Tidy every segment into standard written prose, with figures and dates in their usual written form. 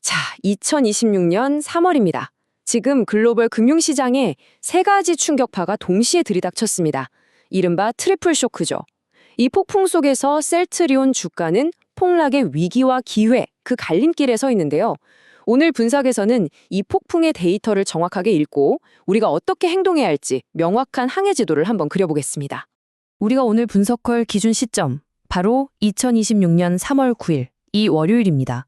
자, 2026년 3월입니다. 지금 글로벌 금융시장에 세 가지 충격파가 동시에 들이닥쳤습니다. 이른바 트리플 쇼크죠. 이 폭풍 속에서 셀트리온 주가는 폭락의 위기와 기회, 그 갈림길에 서 있는데요. 오늘 분석에서는 이 폭풍의 데이터를 정확하게 읽고 우리가 어떻게 행동해야 할지 명확한 항해 지도를 한번 그려보겠습니다. 우리가 오늘 분석할 기준 시점, 바로 2026년 3월 9일, 이 월요일입니다.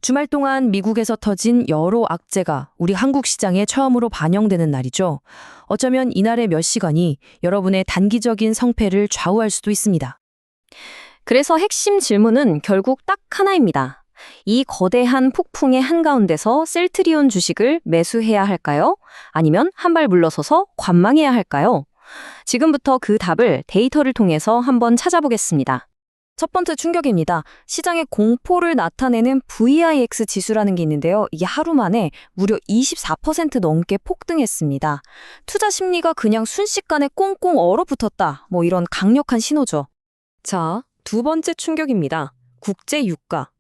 주말 동안 미국에서 터진 여러 악재가 우리 한국 시장에 처음으로 반영되는 날이죠. 어쩌면 이날의 몇 시간이 여러분의 단기적인 성패를 좌우할 수도 있습니다. 그래서 핵심 질문은 결국 딱 하나입니다. 이 거대한 폭풍의 한가운데서 셀트리온 주식을 매수해야 할까요? 아니면 한 발 물러서서 관망해야 할까요? 지금부터 그 답을 데이터를 통해서 한번 찾아보겠습니다. 첫 번째 충격입니다. 시장의 공포를 나타내는 VIX 지수라는 게 있는데요. 이게 하루 만에 무려 24% 넘게 폭등했습니다. 투자 심리가 그냥 순식간에 꽁꽁 얼어붙었다. 이런 강력한 신호죠. 자, 두 번째 충격입니다. 국제 유가.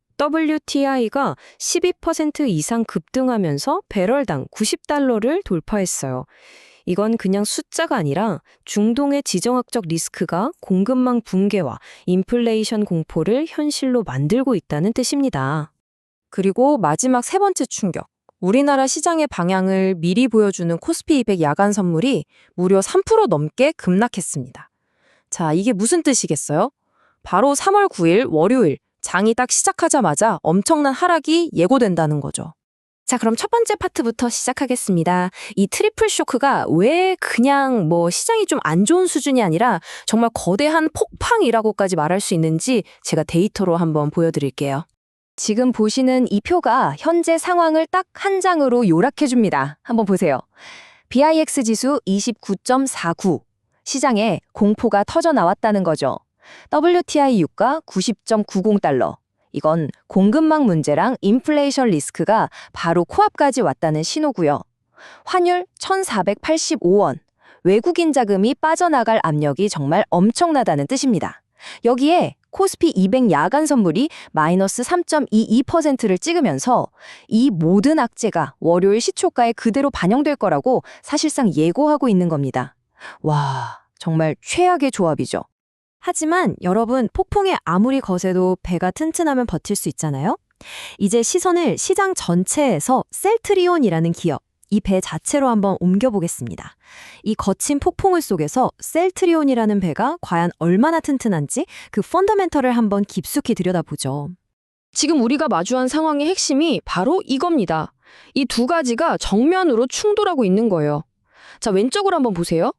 WTI가 12% 이상 급등하면서 배럴당 90달러를 돌파했어요. 이건 그냥 숫자가 아니라 중동의 지정학적 리스크가 공급망 붕괴와 인플레이션 공포를 현실로 만들고 있다는 뜻입니다. 그리고 마지막 세 번째 충격. 우리나라 시장의 방향을 미리 보여주는 코스피 200 야간 선물이 무려 3% 넘게 급락했습니다. 자, 이게 무슨 뜻이겠어요? 바로 3월 9일 월요일 장이 딱 시작하자마자 엄청난 하락이 예고된다는 거죠. 자, 그럼 첫 번째 파트부터 시작하겠습니다. 이 트리플 쇼크가 왜 그냥 시장이 좀 안 좋은 수준이 아니라 정말 거대한 폭팡이라고까지 말할 수 있는지 제가 데이터로 한번 보여드릴게요. 지금 보시는 이 표가 현재 상황을 딱 한 장으로 요약해줍니다. 한번 보세요. VIX 지수 29.49. 시장에 공포가 터져 나왔다는 거죠. WTI 유가 90.90달러. 이건 공급망 문제랑 인플레이션 리스크가 바로 코앞까지 왔다는 신호고요. 환율 1,485원. 외국인 자금이 빠져나갈 압력이 정말 엄청나다는 뜻입니다. 여기에 코스피 200 야간 선물이 마이너스 3.22%를 찍으면서 이 모든 악재가 월요일 시초가에 그대로 반영될 거라고 사실상 예고하고 있는 겁니다. 와, 정말 최악의 조합이죠. 하지만 여러분, 폭풍에 아무리 거세도 배가 튼튼하면 버틸 수 있잖아요? 이제 시선을 시장 전체에서 셀트리온이라는 기업, 이 배 자체로 한번 옮겨보겠습니다. 이 거친 폭풍을 속에서 셀트리온이라는 배가 과연 얼마나 튼튼한지 그 펀더멘털을 한번 깊숙이 들여다보죠. 지금 우리가 마주한 상황의 핵심이 바로 이겁니다. 이 두 가지가 정면으로 충돌하고 있는 거예요. 자, 왼쪽으로 한번 보세요.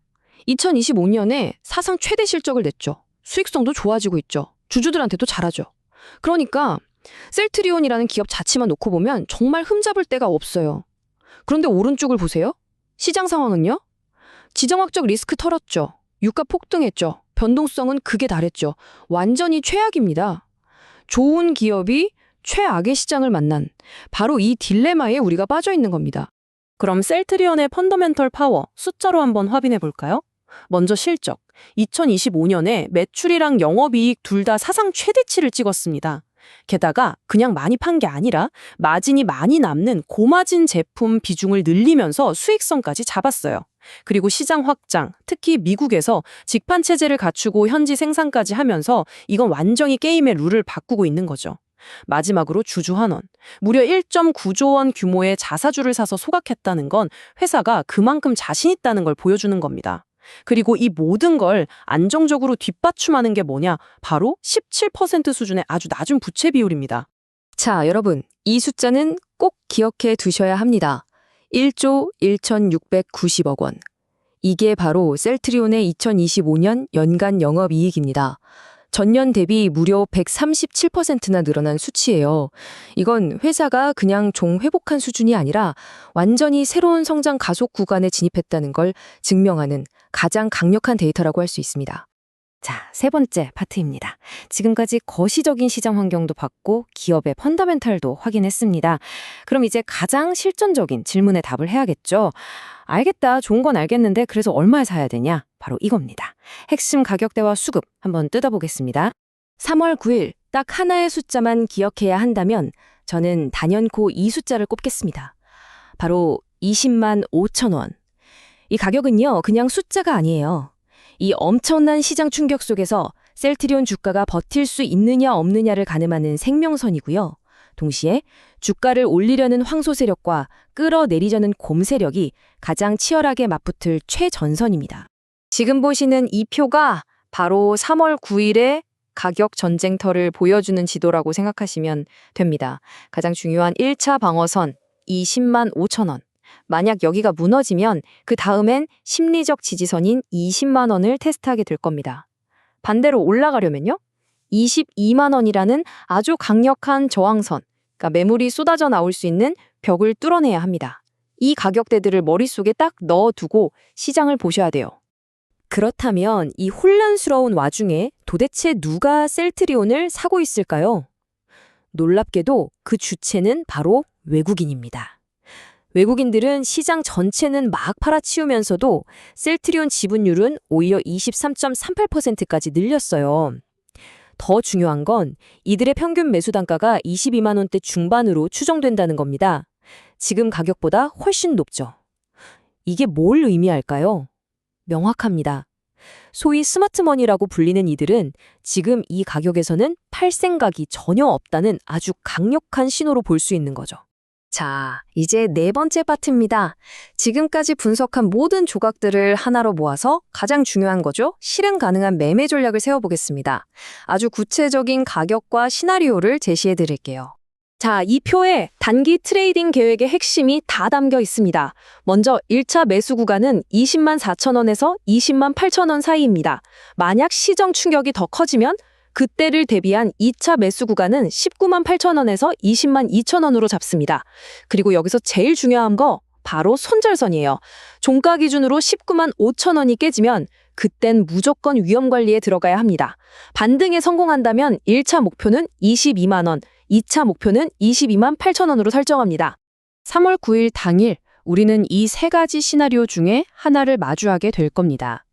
2025년에 사상 최대 실적을 냈죠. 수익성도 좋아지고 있죠. 주주들한테도 잘하죠. 그러니까 셀트리온이라는 기업 자체만 놓고 보면 정말 흠잡을 데가 없어요. 그런데 오른쪽을 보세요. 시장 상황은요? 지정학적 리스크 털었죠. 유가 폭등했죠. 변동성은 극에 달했죠. 완전히 최악입니다. 좋은 기업이 최악의 시장을 만난 바로 이 딜레마에 우리가 빠져 있는 겁니다. 그럼 셀트리온의 펀더멘털 파워 숫자로 한번 확인해 볼까요? 먼저 실적. 2025년에 매출이랑 영업이익 둘 다 사상 최대치를 찍었습니다. 게다가 그냥 많이 판 게 아니라 마진이 많이 남는 고마진 제품 비중을 늘리면서 수익성까지 잡았어요. 그리고 시장 확장, 특히 미국에서 직판 체제를 갖추고 현지 생산까지 하면서 이건 완전히 게임의 룰을 바꾸고 있는 거죠. 마지막으로 주주 환원. 무려 1.9조 원 규모의 자사주를 사서 소각했다는 건 회사가 그만큼 자신 있다는 걸 보여주는 겁니다. 그리고 이 모든 걸 안정적으로 뒷받침하는 게 뭐냐? 바로 17% 수준의 아주 낮은 부채 비율입니다. 자, 여러분, 이 숫자는 꼭 기억해 두셔야 합니다. 1조 1,690억 원. 이게 바로 셀트리온의 2025년 연간 영업이익입니다. 전년 대비 무려 137%나 늘어난 수치예요. 이건 회사가 그냥 종회복한 수준이 아니라 완전히 새로운 성장 가속 구간에 진입했다는 걸 증명하는 가장 강력한 데이터라고 할 수 있습니다. 자, 세 번째 파트입니다. 지금까지 거시적인 시장 환경도 봤고 기업의 펀더멘탈도 확인했습니다. 그럼 이제 가장 실전적인 질문에 답을 해야겠죠. 알겠다, 좋은 건 알겠는데 그래서 얼마에 사야 되냐? 바로 이겁니다. 핵심 가격대와 수급 한번 뜯어보겠습니다. 3월 9일 딱 하나의 숫자만 기억해야 한다면 저는 단연코 이 숫자를 꼽겠습니다. 바로 20만 5천 원. 이 가격은요, 그냥 숫자가 아니에요. 이 엄청난 시장 충격 속에서 셀트리온 주가가 버틸 수 있느냐 없느냐를 가늠하는 생명선이고요. 동시에 주가를 올리려는 황소 세력과 끌어내리려는 곰 세력이 가장 치열하게 맞붙을 최전선입니다. 지금 보시는 이 표가 바로 3월 9일의 가격 전쟁터를 보여주는 지도라고 생각하시면 됩니다. 가장 중요한 1차 방어선 20만 5천 원. 만약 여기가 무너지면 그 다음엔 심리적 지지선인 20만 원을 테스트하게 될 겁니다. 반대로 올라가려면요. 22만 원이라는 아주 강력한 저항선, 그러니까 매물이 쏟아져 나올 수 있는 벽을 뚫어내야 합니다. 이 가격대들을 머릿속에 딱 넣어두고 시장을 보셔야 돼요. 그렇다면 이 혼란스러운 와중에 도대체 누가 셀트리온을 사고 있을까요? 놀랍게도 그 주체는 바로 외국인입니다. 외국인들은 시장 전체는 막 팔아치우면서도 셀트리온 지분율은 오히려 23.38%까지 늘렸어요. 더 중요한 건 이들의 평균 매수 단가가 22만 원대 중반으로 추정된다는 겁니다. 지금 가격보다 훨씬 높죠. 이게 뭘 의미할까요? 명확합니다. 소위 스마트머니라고 불리는 이들은 지금 이 가격에서는 팔 생각이 전혀 없다는 아주 강력한 신호로 볼 수 있는 거죠. 자, 이제 네 번째 파트입니다. 지금까지 분석한 모든 조각들을 하나로 모아서 가장 중요한 거죠. 실행 가능한 매매 전략을 세워보겠습니다. 아주 구체적인 가격과 시나리오를 제시해 드릴게요. 자, 이 표에 단기 트레이딩 계획의 핵심이 다 담겨 있습니다. 먼저 1차 매수 구간은 20만 4천 원에서 20만 8천 원 사이입니다. 만약 시정 충격이 더 커지면 그때를 대비한 2차 매수 구간은 19만 8천 원에서 20만 2천 원으로 잡습니다. 그리고 여기서 제일 중요한 거 바로 손절선이에요. 종가 기준으로 19만 5천 원이 깨지면 그땐 무조건 위험 관리에 들어가야 합니다. 반등에 성공한다면 1차 목표는 22만 원, 2차 목표는 22만 8천 원으로 설정합니다. 3월 9일 당일 우리는 이 세 가지 시나리오 중에 하나를 마주하게 될 겁니다.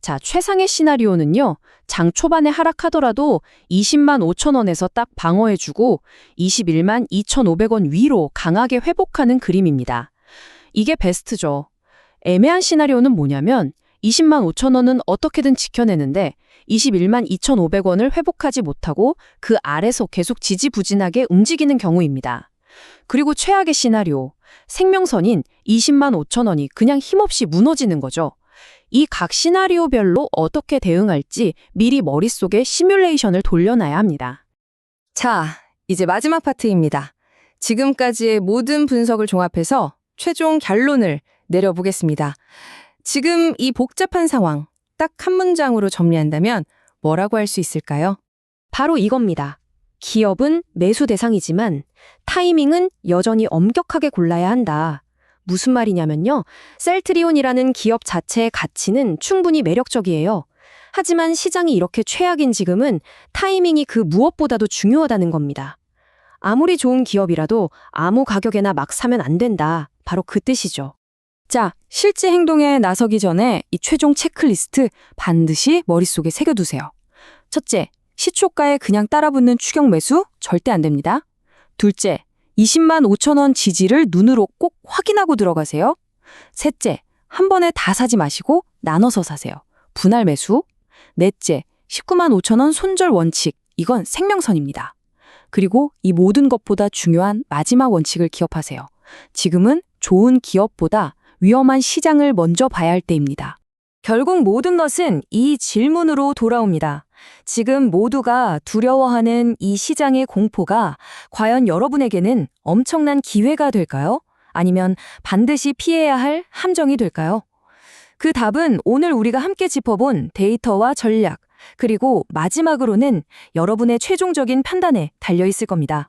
자, 최상의 시나리오는요. 장 초반에 하락하더라도 20만 5천 원에서 딱 방어해주고 21만 2,500원 위로 강하게 회복하는 그림입니다. 이게 베스트죠. 애매한 시나리오는 뭐냐면 20만 5천 원은 어떻게든 지켜내는데 21만 2,500원을 회복하지 못하고 그 아래서 계속 지지부진하게 움직이는 경우입니다. 그리고 최악의 시나리오, 생명선인 20만 5천 원이 그냥 힘없이 무너지는 거죠. 이 각 시나리오별로 어떻게 대응할지 미리 머릿속에 시뮬레이션을 돌려놔야 합니다. 자, 이제 마지막 파트입니다. 지금까지의 모든 분석을 종합해서 최종 결론을 내려보겠습니다. 지금 이 복잡한 상황 딱 한 문장으로 정리한다면 뭐라고 할 수 있을까요? 바로 이겁니다. 기업은 매수 대상이지만 타이밍은 여전히 엄격하게 골라야 한다. 무슨 말이냐면요. 셀트리온이라는 기업 자체의 가치는 충분히 매력적이에요. 하지만 시장이 이렇게 최악인 지금은 타이밍이 그 무엇보다도 중요하다는 겁니다. 아무리 좋은 기업이라도 아무 가격에나 막 사면 안 된다. 바로 그 뜻이죠. 자, 실제 행동에 나서기 전에 이 최종 체크리스트 반드시 머릿속에 새겨두세요. 첫째, 시초가에 그냥 따라붙는 추격 매수 절대 안 됩니다. 둘째, 20만 5천 원 지지를 눈으로 꼭 확인하고 들어가세요. 셋째, 한 번에 다 사지 마시고 나눠서 사세요. 분할 매수. 넷째, 19만 5천 원 손절 원칙. 이건 생명선입니다. 그리고 이 모든 것보다 중요한 마지막 원칙을 기억하세요. 지금은 좋은 기업보다 위험한 시장을 먼저 봐야 할 때입니다. 결국 모든 것은 이 질문으로 돌아옵니다. 지금 모두가 두려워하는 이 시장의 공포가 과연 여러분에게는 엄청난 기회가 될까요? 아니면 반드시 피해야 할 함정이 될까요? 그 답은 오늘 우리가 함께 짚어본 데이터와 전략, 그리고 마지막으로는 여러분의 최종적인 판단에 달려 있을 겁니다.